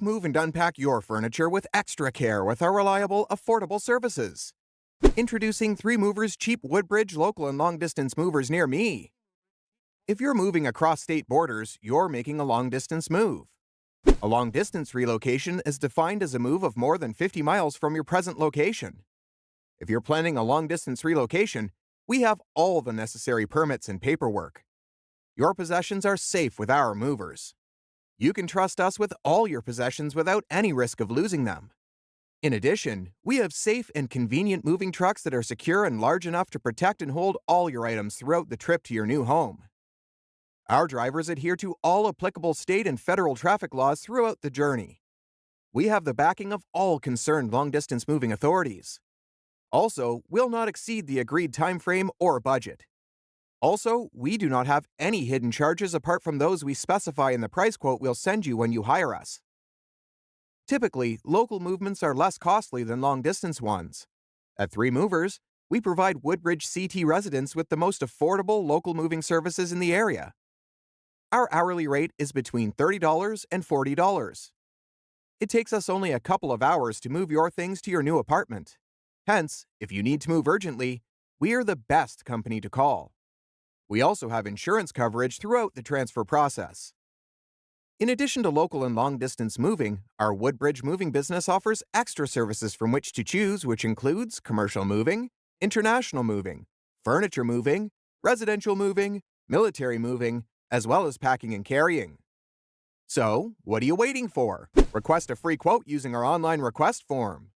move, and unpack your furniture with extra care with our reliable, affordable services. Introducing 3 Movers Cheap Woodbridge local and long-distance movers near me. If you're moving across state borders, you're making a long-distance move. A long-distance relocation is defined as a move of more than 50 miles from your present location. If you're planning a long-distance relocation, we have all the necessary permits and paperwork. Your possessions are safe with our movers. You can trust us with all your possessions without any risk of losing them. In addition, we have safe and convenient moving trucks that are secure and large enough to protect and hold all your items throughout the trip to your new home. Our drivers adhere to all applicable state and federal traffic laws throughout the journey. We have the backing of all concerned long-distance moving authorities. Also, we'll not exceed the agreed time frame or budget. Also, we do not have any hidden charges apart from those we specify in the price quote we'll send you when you hire us. Typically, local movements are less costly than long-distance ones. At 3 Movers, we provide Woodbridge CT residents with the most affordable local moving services in the area. Our hourly rate is between $30 and $40. It takes us only a couple of hours to move your things to your new apartment. Hence, if you need to move urgently, we are the best company to call. We also have insurance coverage throughout the transfer process. In addition to local and long-distance moving, our Woodbridge moving business offers extra services from which to choose, which includes commercial moving, international moving, furniture moving, residential moving, military moving, as well as packing and carrying. So, what are you waiting for? Request a free quote using our online request form.